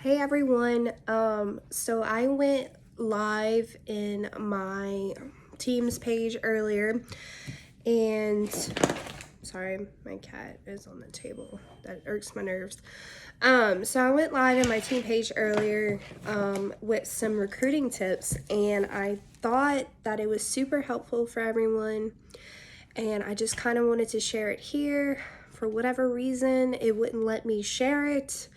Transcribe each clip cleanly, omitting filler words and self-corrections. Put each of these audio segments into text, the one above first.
Hey everyone. So I went live in my Teams page earlier, and sorry, my cat is on the table. That irks my nerves. So I went live in my team page earlier with some recruiting tips, and I thought that it was super helpful for everyone, and I just kind of wanted to share it here. For whatever reason, it wouldn't let me share it.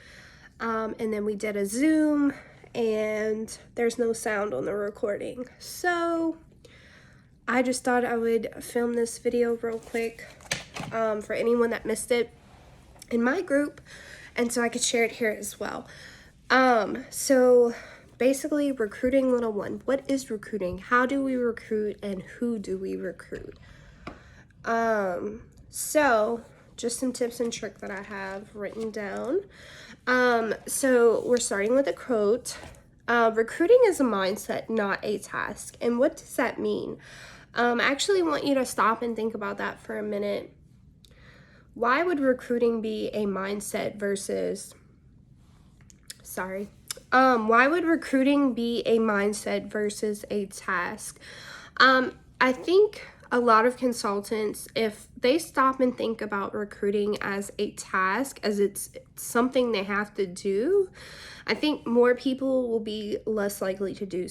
And then we did a Zoom, and there's no sound on the recording. So I just thought I would film this video real quick for anyone that missed it in my group, and so I could share it here as well. So basically, recruiting 101. What is recruiting? How do we recruit, and who do we recruit? So just some tips and tricks that I have written down. So we're starting with a quote. Recruiting is a mindset, not a task. And what does that mean? I actually want you to stop and think about that for a minute. Why would recruiting be a mindset versus, why would recruiting be a mindset versus a task? I think a lot of consultants, if they stop and think about recruiting as a task, as it's something they have to do, I think more people will be less likely to do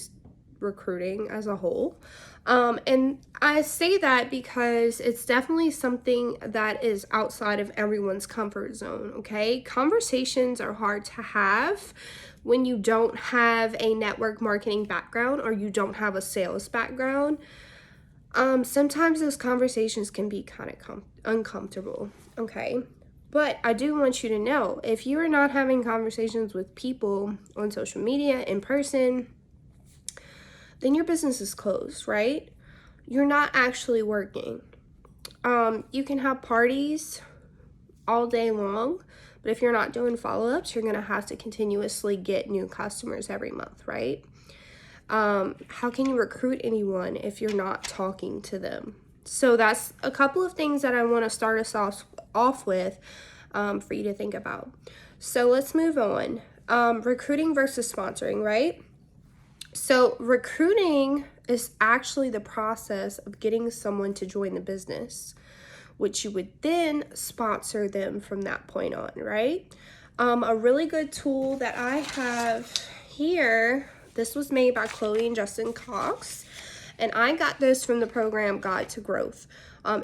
recruiting as a whole. And I say that because it's definitely something that is outside of everyone's comfort zone, okay? Conversations are hard to have when you don't have a network marketing background or you don't have a sales background. Sometimes those conversations can be kind of uncomfortable, okay? But I do want you to know, if you are not having conversations with people on social media, in person, then your business is closed, right? You're not actually working. You can have parties all day long, but if you're not doing follow-ups, you're gonna have to continuously get new customers every month, right? How can you recruit anyone if you're not talking to them? So that's a couple of things that I want to start us off with for you to think about. So let's move on. Recruiting versus sponsoring, right? So recruiting is actually the process of getting someone to join the business, which you would then sponsor them from that point on, right? A really good tool that I have here, this was made by Chloe and Justin Cox, and I got this from the program Guide to Growth.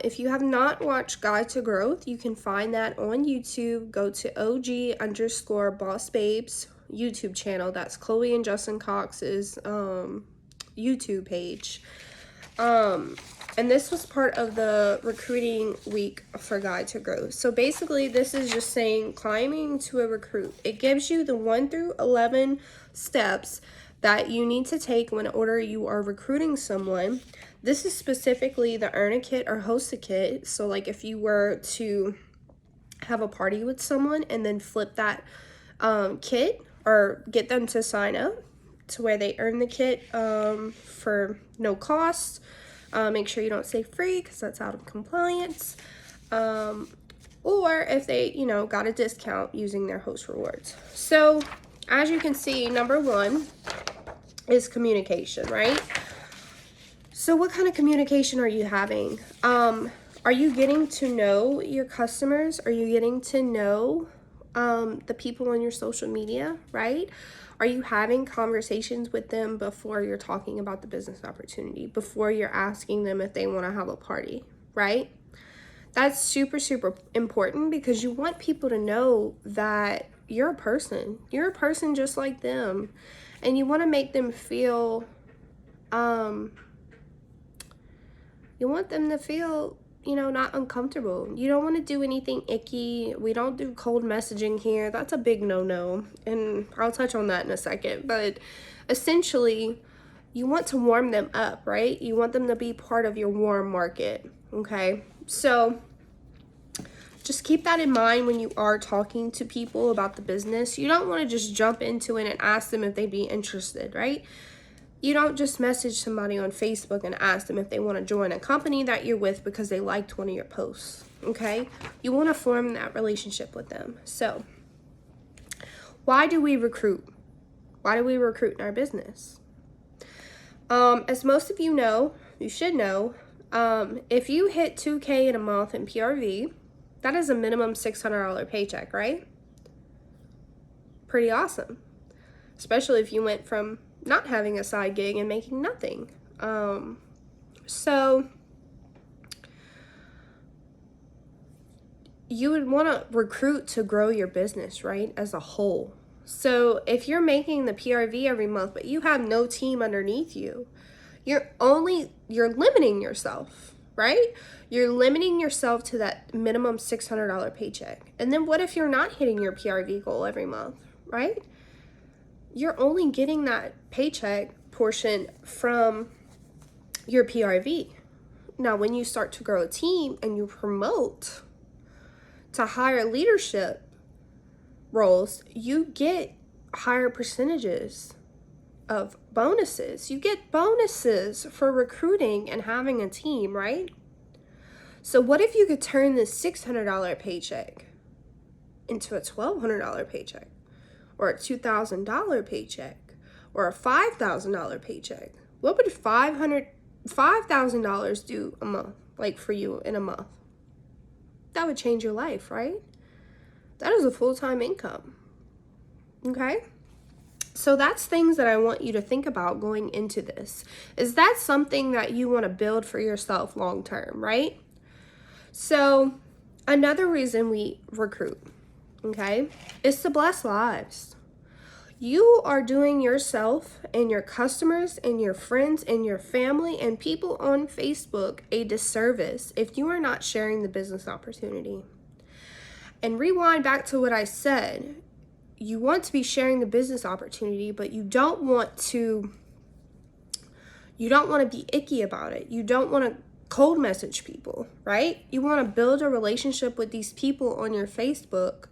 If you have not watched Guide to Growth, you can find that on YouTube. Go to OG_Boss Babes YouTube channel. That's Chloe and Justin Cox's YouTube page. And this was part of the recruiting week for Guide to Growth. So basically, this is just saying climbing to a recruit. It gives you the 1 through 11 steps that you need to take when order you are recruiting someone. This is specifically the earn a kit or host a kit. So like if you were to have a party with someone and then flip that kit or get them to sign up to where they earn the kit for no cost. Make sure you don't say free because that's out of compliance. Or if they, got a discount using their host rewards. So as you can see, number 1 is communication, right? So what kind of communication are you having? Are you getting to know your customers? Are you getting to know the people on your social media, right? Are you having conversations with them before you're talking about the business opportunity, before you're asking them if they want to have a party, right? That's super, super important because you want people to know that you're a person. You're a person just like them. And you want to make them feel, not uncomfortable. You don't want to do anything icky. We don't do cold messaging here. That's a big no-no. And I'll touch on that in a second. But essentially, you want to warm them up, right? You want them to be part of your warm market, okay? So just keep that in mind when you are talking to people about the business. You don't want to just jump into it and ask them if they'd be interested, right? You don't just message somebody on Facebook and ask them if they want to join a company that you're with because they liked one of your posts, okay? You want to form that relationship with them. So Why do we recruit? Why do we recruit in our business? As most of you know, you should know, if you hit 2K in a month in PRV, that is a minimum $600 paycheck, right? Pretty awesome. Especially if you went from not having a side gig and making nothing. So you would want to recruit to grow your business, right, as a whole. So if you're making the PRV every month, but you have no team underneath you, you're limiting yourself, right? You're limiting yourself to that minimum $600 paycheck. And then what if you're not hitting your PRV goal every month, right? You're only getting that paycheck portion from your PRV. Now, when you start to grow a team and you promote to higher leadership roles, you get higher percentages of bonuses. You get bonuses for recruiting and having a team, right? So what if you could turn this $600 paycheck into a $1,200 paycheck, or a $2,000 paycheck, or a $5,000 paycheck? What would $5,000 do a month, like for you in a month? That would change your life, right? That is a full-time income. Okay? So that's things that I want you to think about going into this. Is that something that you want to build for yourself long term, right? So another reason we recruit, okay, is to bless lives. You are doing yourself and your customers and your friends and your family and people on Facebook a disservice if you are not sharing the business opportunity. And rewind back to what I said. You want to be sharing the business opportunity, but you don't want to be icky about it. You don't want to cold message people, right? You want to build a relationship with these people on your Facebook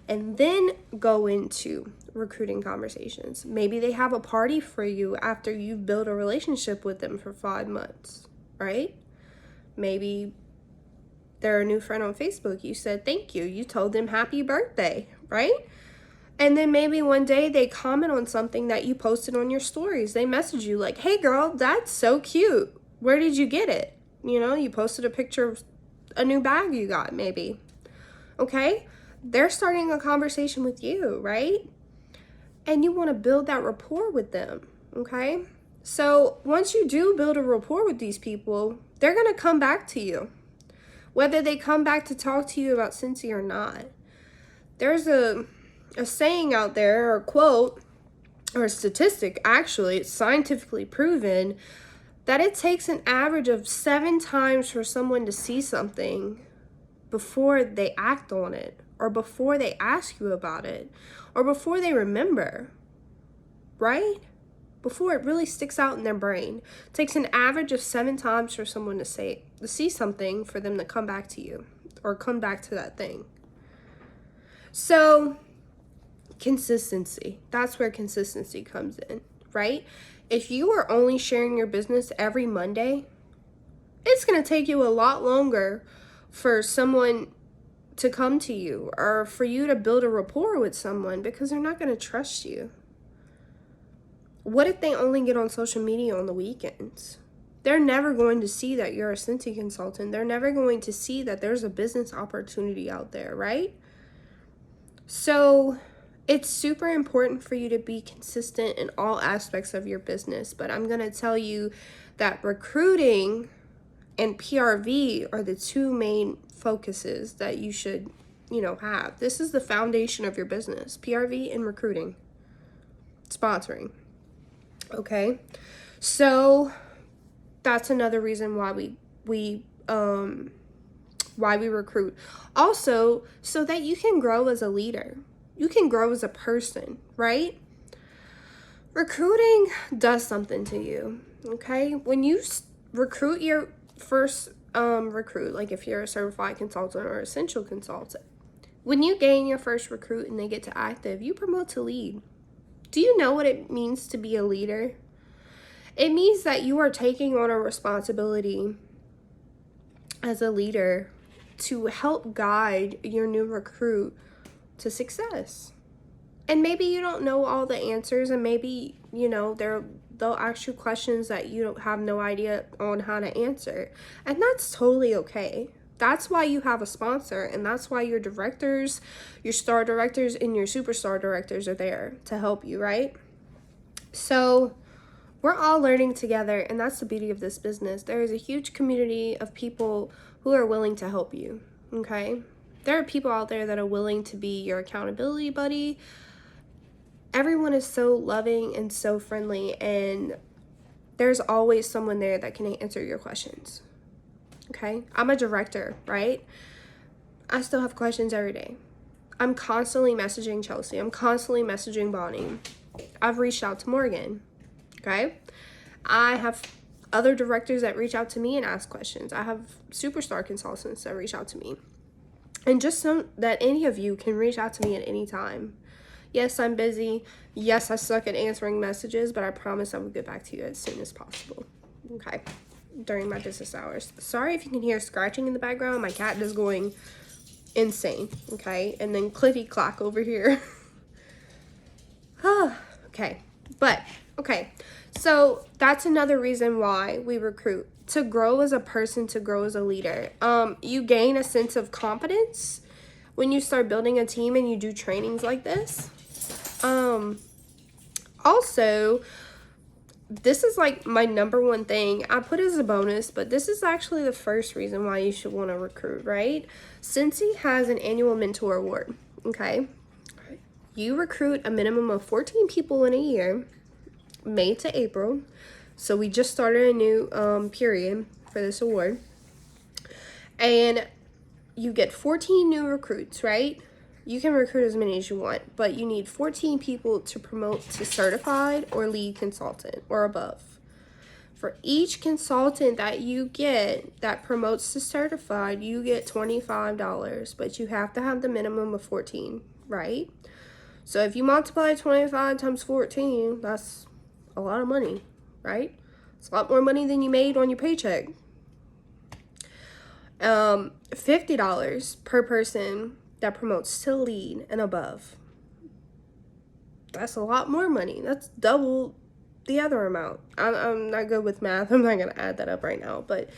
and then go into recruiting conversations. Maybe they have a party for you after you've built a relationship with them for 5 months, right? Maybe they're a new friend on Facebook. You said thank you. You told them happy birthday, right? And then maybe one day they comment on something that you posted on your stories. They message you like, hey girl, that's so cute. Where did you get it? You know, you posted a picture of a new bag you got maybe. Okay? They're starting a conversation with you, right? And you want to build that rapport with them, okay? So once you do build a rapport with these people, they're going to come back to you. Whether they come back to talk to you about Scentsy or not. There's a saying out there, or a quote, or a statistic, actually, it's scientifically proven, that it takes an average of 7 times for someone to see something before they act on it, or before they ask you about it, or before they remember, right? Before it really sticks out in their brain. It takes an average of 7 times for someone to see something for them to come back to you, or come back to that thing. So, consistency. That's where consistency comes in, right? If you are only sharing your business every Monday, it's going to take you a lot longer for someone to come to you, or for you to build a rapport with someone, because they're not going to trust you. What if they only get on social media on the weekends? They're never going to see that you're a Scentsy consultant. They're never going to see that there's a business opportunity out there, right? So it's super important for you to be consistent in all aspects of your business. But I'm going to tell you that recruiting and PRV are the 2 main focuses that you should, have. This is the foundation of your business, PRV and recruiting, sponsoring. Okay, so that's another reason why we recruit. Also, so that you can grow as a leader. You can grow as a person, right? Recruiting does something to you, okay? When you recruit your first recruit, like if you're a certified consultant or essential consultant, when you gain your first recruit and they get to active, you promote to lead. Do you know what it means to be a leader? It means that you are taking on a responsibility as a leader to help guide your new recruit to success. And maybe you don't know all the answers, and maybe, they'll ask you questions that you don't have no idea on how to answer. And that's totally okay. That's why you have a sponsor, and that's why your directors, your star directors, and your superstar directors are there to help you, right? So we're all learning together, and that's the beauty of this business. There is a huge community of people who are willing to help you, okay? There are people out there that are willing to be your accountability buddy. Everyone is so loving and so friendly, and there's always someone there that can answer your questions, okay? I'm a director, right? I still have questions every day. I'm constantly messaging Chelsea. I'm constantly messaging Bonnie. I've reached out to Morgan, okay? I have other directors that reach out to me and ask questions. I have superstar consultants that reach out to me. And just so that any of you can reach out to me at any time. Yes, I'm busy. Yes, I suck at answering messages, but I promise I will get back to you as soon as possible, okay? During my business hours. Sorry if you can hear scratching in the background. My cat is going insane, okay? And then clicky clock over here. Okay, but okay, so that's another reason why we recruit, to grow as a person, to grow as a leader. You gain a sense of confidence when you start building a team and you do trainings like this. Also, this is like my number one thing. I put as a bonus, but this is actually the first reason why you should want to recruit, right? Cincy has an annual mentor award, okay? You recruit a minimum of 14 people in a year, May to April. So we just started a new period for this award. And you get 14 new recruits, right? You can recruit as many as you want, but you need 14 people to promote to certified or lead consultant or above. For each consultant that you get that promotes to certified, you get $25, but you have to have the minimum of 14, right? So if you multiply 25 times 14, that's a lot of money, right? It's a lot more money than you made on your paycheck. $50 per person that promotes to lead and above. That's a lot more money. That's double the other amount. I'm not good with math. I'm not going to add that up right now. But,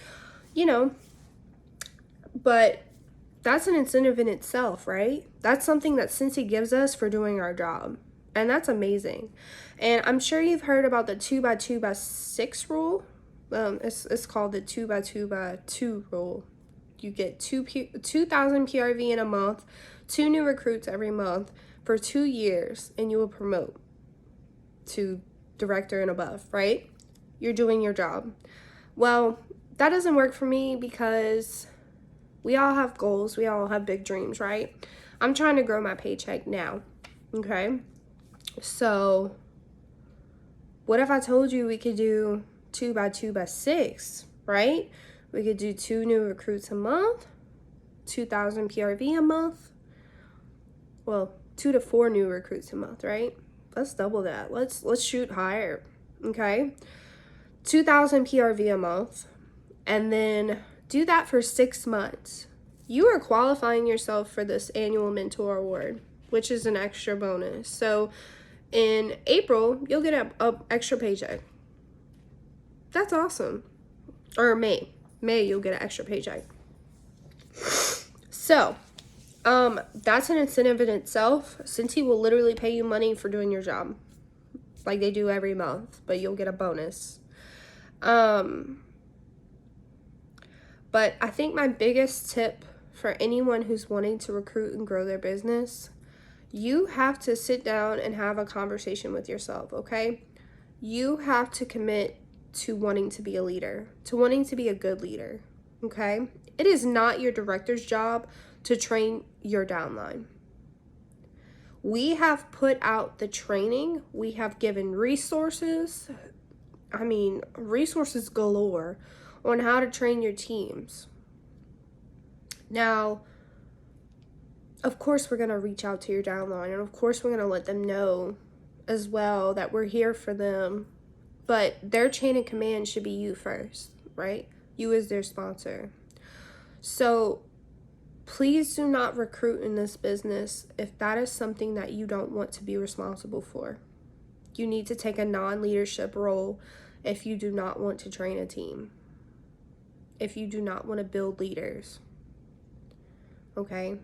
but that's an incentive in itself, right? That's something that Cincy gives us for doing our job. And that's amazing. And I'm sure you've heard about the 2x2x6 rule. It's called the 2x2x2 rule. You get 2,000 PRV in a month, 2 new recruits every month for 2 years, and you will promote to director and above, right? You're doing your job. Well, that doesn't work for me because we all have goals. We all have big dreams, right? I'm trying to grow my paycheck now, okay? So what if I told you we could do 2x2x6, right? We could do 2 new recruits a month, 2,000 PRV a month. Well, 2 to 4 new recruits a month, right? Let's double that. Let's shoot higher, okay? 2,000 PRV a month, and then do that for 6 months. You are qualifying yourself for this annual mentor award, which is an extra bonus. So in April, you'll get a extra paycheck. That's awesome. Or May, you'll get an extra paycheck. So, that's an incentive in itself. Cincy will literally pay you money for doing your job, like they do every month, but you'll get a bonus. But I think my biggest tip for anyone who's wanting to recruit and grow their business, you have to sit down and have a conversation with yourself, okay? You have to commit to wanting to be a leader, to wanting to be a good leader, okay? It is not your director's job to train your downline. We have put out the training. We have given resources. Resources galore on how to train your teams. Now, of course, we're going to reach out to your downline, and of course, we're going to let them know as well that we're here for them. But their chain of command should be you first, right? You as their sponsor. So please do not recruit in this business if that is something that you don't want to be responsible for. You need to take a non-leadership role if you do not want to train a team, if you do not want to build leaders. Okay?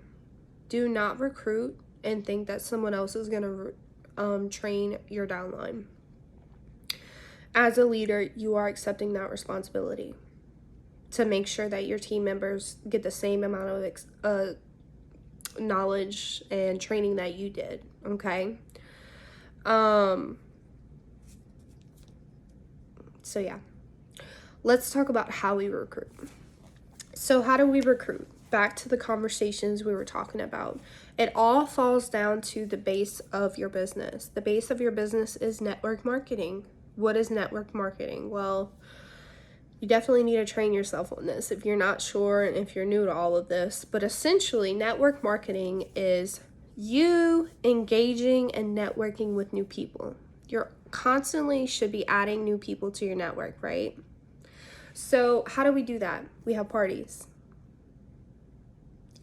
Do not recruit and think that someone else is going to train your downline. As a leader, you are accepting that responsibility to make sure that your team members get the same amount of knowledge and training that you did. Okay? So yeah, let's talk about how we recruit. So how do we recruit? Back to the conversations we were talking about. It all falls down to the base of your business. The base of your business is network marketing. What is network marketing? Well, you definitely need to train yourself on this if you're not sure and if you're new to all of this. But essentially, network marketing is you engaging and networking with new people. You're constantly should be adding new people to your network, right? So how do we do that? We have parties.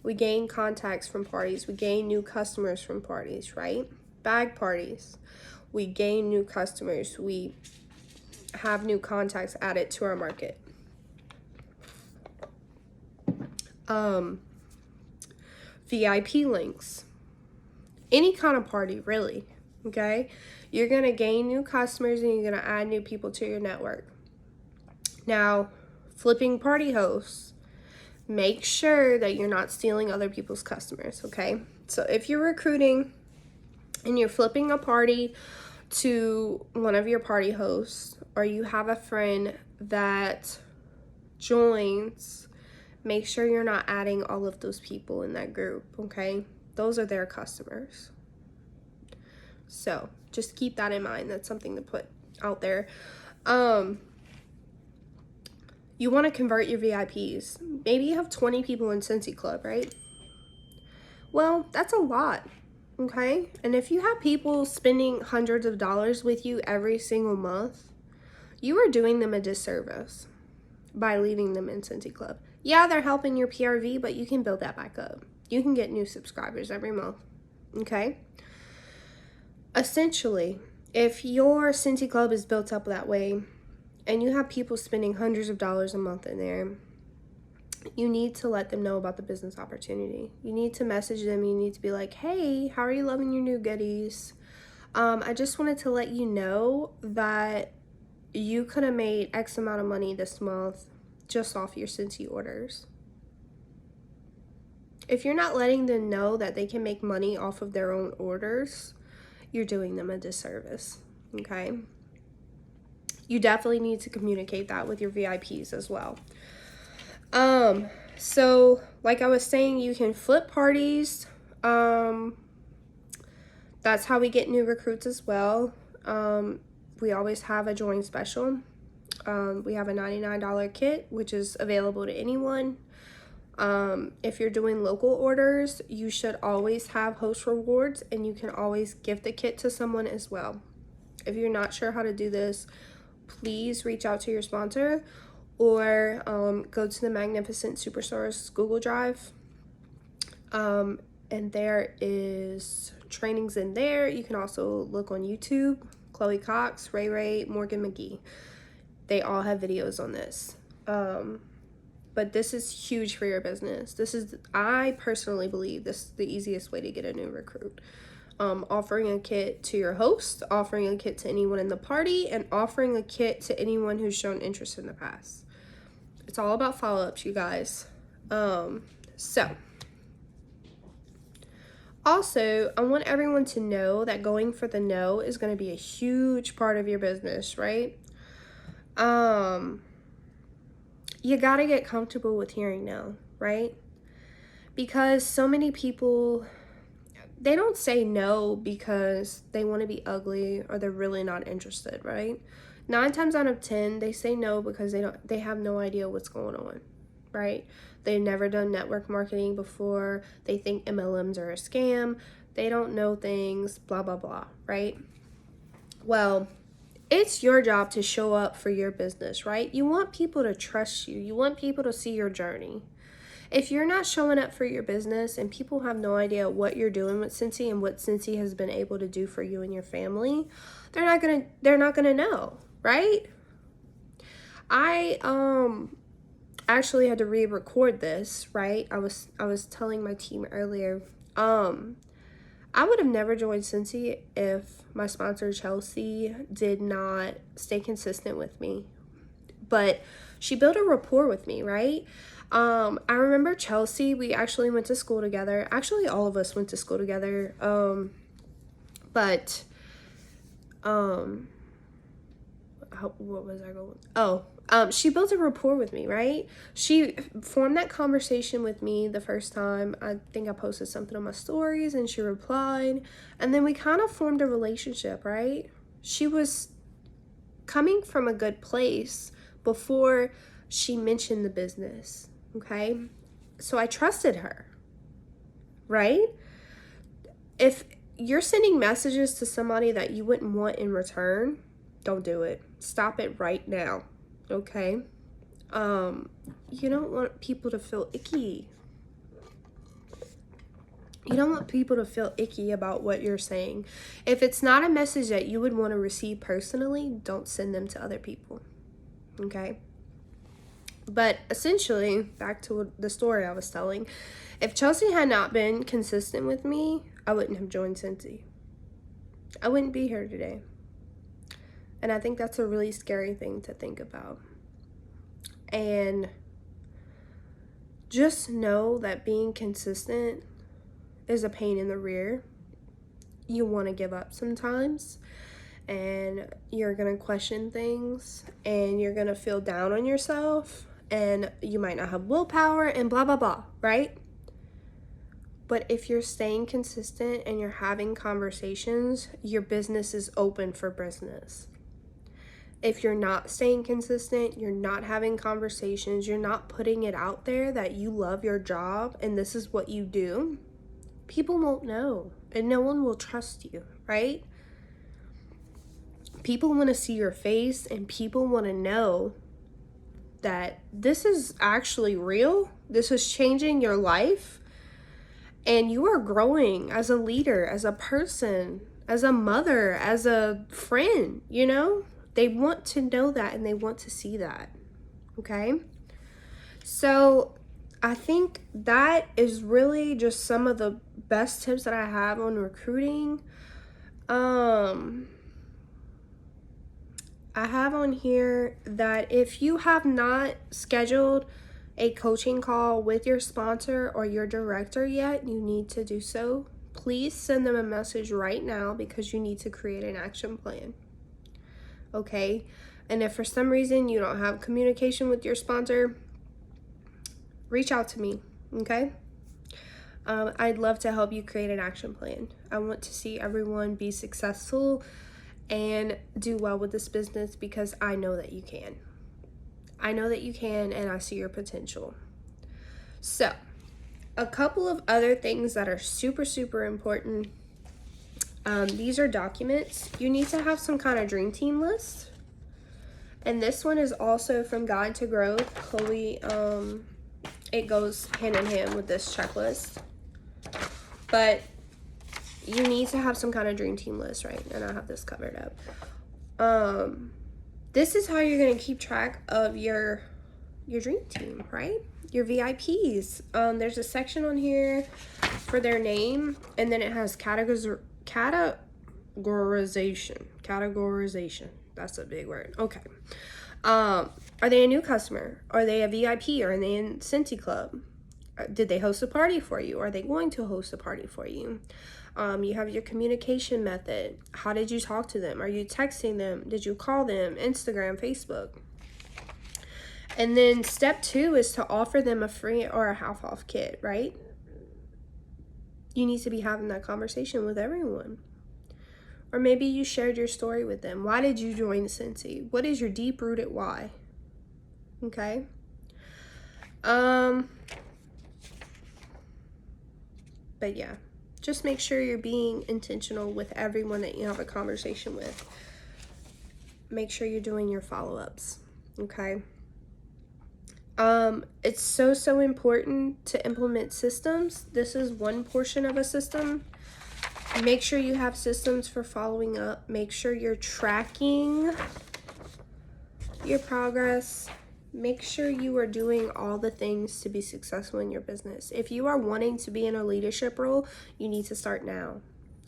We gain contacts from parties. We gain new customers from parties, right? Bag parties. We gain new customers. We have new contacts added to our market. VIP links. Any kind of party, really. Okay? You're going to gain new customers and you're going to add new people to your network. Now, flipping party hosts. Make sure that you're not stealing other people's customers, okay? So if you're recruiting and you're flipping a party to one of your party hosts, or you have a friend that joins, make sure you're not adding all of those people in that group, okay? Those are their customers. So just keep that in mind. That's something to put out there. You want to convert your VIPs. Maybe you have 20 people in Cincy Club, right? Well, that's a lot, okay? And if you have people spending hundreds of dollars with you every single month, you are doing them a disservice by leaving them in Cincy Club. Yeah, they're helping your PRV, but you can build that back up. You can get new subscribers every month, okay? Essentially, if your Cincy Club is built up that way, and you have people spending hundreds of dollars a month in there, you need to let them know about the business opportunity. You need to message them. You need to be like, hey, how are you loving your new goodies? I just wanted to let you know that you could have made X amount of money this month just off your Cincy orders. If you're not letting them know that they can make money off of their own orders, you're doing them a disservice, okay? You definitely need to communicate that with your VIPs as well. So like I was saying, you can flip parties. That's how we get new recruits as well. We always have a join special. We have a $99 kit, which is available to anyone. If you're doing local orders, you should always have host rewards, and you can always gift the kit to someone as well. If you're not sure how to do this, please reach out to your sponsor or go to the Magnificent Superstars Google Drive. And there is trainings in there. You can also look on YouTube. Chloe Cox, Ray Ray, Morgan McGee. They all have videos on this. But this is huge for your business. I personally believe this is the easiest way to get a new recruit. Offering a kit to your host, offering a kit to anyone in the party, and offering a kit to anyone who's shown interest in the past. It's all about follow-ups, you guys. Also, I want everyone to know that going for the no is going to be a huge part of your business, right? You got to get comfortable with hearing no, right? Because so many people, they don't say no because they want to be ugly or they're really not interested, right? 9 times out of 10, they say no because they have no idea what's going on, right? They've never done network marketing before. They think MLMs are a scam. They don't know things, blah, blah, blah, right? Well, it's your job to show up for your business, right? You want people to trust you. You want people to see your journey. If you're not showing up for your business and people have no idea what you're doing with Scentsy and what Scentsy has been able to do for you and your family, they're not gonna know, right? I actually had to re-record this, right? I was telling my team earlier, I would have never joined Scentsy if my sponsor Chelsea did not stay consistent with me. But she built a rapport with me, right? I remember Chelsea, we actually went to school together. Actually, all of us went to school together. But what was I going? She built a rapport with me, right? She formed that conversation with me the first time. I think I posted something on my stories and she replied. And then we kind of formed a relationship, right? She was coming from a good place before she mentioned the business, okay? So I trusted her, right? If you're sending messages to somebody that you wouldn't want in return, don't do it. Stop it right now, okay? You don't want people to feel icky. You don't want people to feel icky about what you're saying. If it's not a message that you would want to receive personally, don't send them to other people, okay? But essentially, back to the story I was telling, if Chelsea had not been consistent with me, I wouldn't have joined Scentsy. I wouldn't be here today. And I think that's a really scary thing to think about. And just know that being consistent is a pain in the rear. You want to give up sometimes, and you're going to question things, and you're going to feel down on yourself, and you might not have willpower, and blah, blah, blah, right? But if you're staying consistent and you're having conversations, your business is open for business. If you're not staying consistent, you're not having conversations, you're not putting it out there that you love your job and this is what you do, people won't know and no one will trust you, right? People want to see your face and people want to know that this is actually real. This is changing your life. And you are growing as a leader, as a person, as a mother, as a friend, you know? They want to know that and they want to see that, okay? So I think that is really just some of the best tips that I have on recruiting. I have on here that if you have not scheduled a coaching call with your sponsor or your director yet, you need to do so. Please send them a message right now because you need to create an action plan. Okay? And if for some reason you don't have communication with your sponsor, reach out to me, okay? I'd love to help you create an action plan. I want to see everyone be successful and do well with this business because I know that you can. I know that you can, and I see your potential. So, a couple of other things that are super, super important. These are documents. You need to have some kind of dream team list. And this one is also from Guide to Growth. Chloe, it goes hand in hand with this checklist. But you need to have some kind of dream team list, right? And I have this covered up. This is how you're going to keep track of your dream team, right? Your VIPs. There's a section on here for their name, and then it has categorization. Categorization. That's a big word. Okay. Are they a new customer? Are they a VIP? Are they in Scentsy Club? Did they host a party for you? Are they going to host a party for you? You have your communication method. How did you talk to them? Are you texting them? Did you call them? Instagram, Facebook. And then step 2 is to offer them a free or a half off kit, right? You need to be having that conversation with everyone. Or maybe you shared your story with them. Why did you join Scentsy? What is your deep-rooted why? Okay? But yeah, just make sure you're being intentional with everyone that you have a conversation with. Make sure you're doing your follow-ups, okay? It's so important to implement systems. This is one portion of a system. Make sure you have systems for following up. Make sure you're tracking your progress. Make sure you are doing all the things to be successful in your business. If you are wanting to be in a leadership role, you need to start now,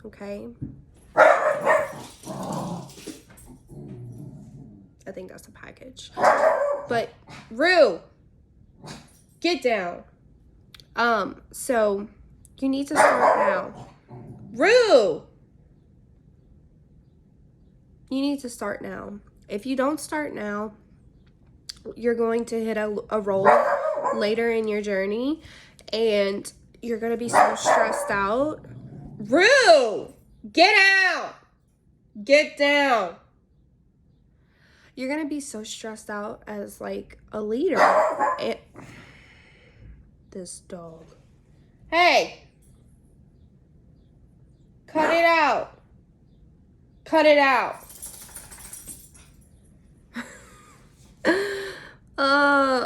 okay? I think that's a package. But Rue, get down. So you need to start now. Rue, you need to start now. If you don't start now, you're going to hit a roll later in your journey, and you're going to be so stressed out. Rue, get out. Get down. You're going to be so stressed out as like a leader. And this dog. Hey. Cut it out. Cut it out.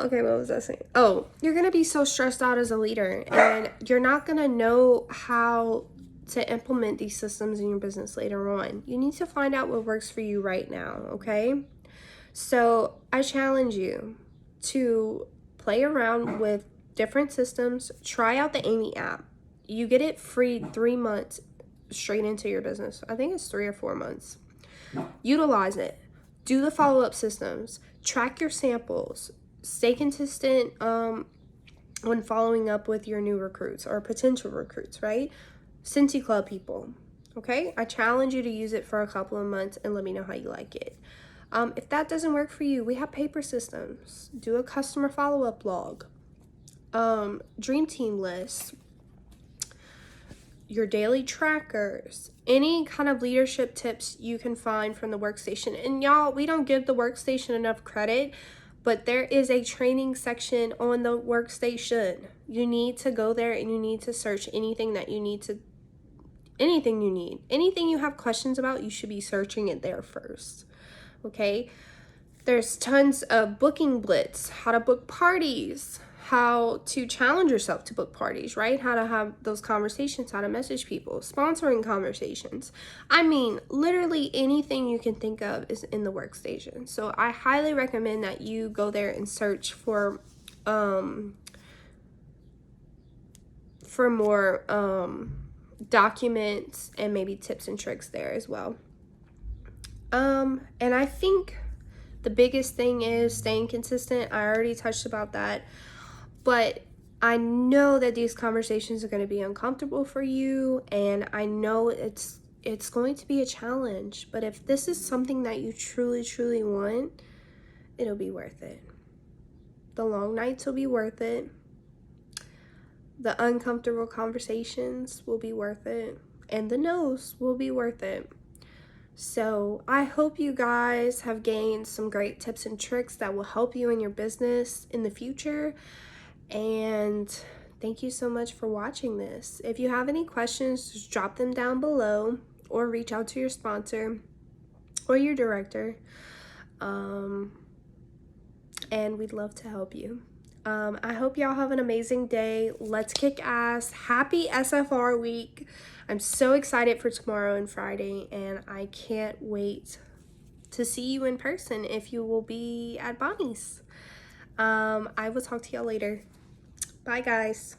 Okay, what was I saying? Oh, you're gonna be so stressed out as a leader, and you're not gonna know how to implement these systems in your business later on. You need to find out what works for you right now, okay? So I challenge you to play around with different systems. Try out the Amy app. You get it free 3 months straight into your business. I think it's 3 or 4 months. Utilize it. Do the follow-up systems. Track your samples. Stay consistent when following up with your new recruits or potential recruits, right? Cincy Club people, okay? I challenge you to use it for a couple of months and let me know how you like it. If that doesn't work for you, we have paper systems. Do a customer follow-up log. Dream team lists. Your daily trackers, any kind of leadership tips you can find from the workstation. And y'all, we don't give the workstation enough credit, but there is a training section on the workstation. You need to go there and you need to search anything that you need to, anything you need. Anything you have questions about, you should be searching it there first, okay? There's tons of booking blitz, how to book parties, how to challenge yourself to book parties, right? How to have those conversations, how to message people, sponsoring conversations. I mean, literally anything you can think of is in the workstation. So I highly recommend that you go there and search for more documents and maybe tips and tricks there as well. And I think the biggest thing is staying consistent. I already touched about that. But I know that these conversations are going to be uncomfortable for you, and I know it's going to be a challenge. But if this is something that you truly want, it'll be worth it. The long nights will be worth it. The uncomfortable conversations will be worth it. And the no's will be worth it. So I hope you guys have gained some great tips and tricks that will help you in your business in the future. And thank you so much for watching this. If you have any questions, just drop them down below or reach out to your sponsor or your director. And we'd love to help you. I hope y'all have an amazing day. Let's kick ass. Happy SFR week. I'm so excited for tomorrow and Friday, and I can't wait to see you in person if you will be at Bonnie's. I will talk to y'all later. Bye, guys.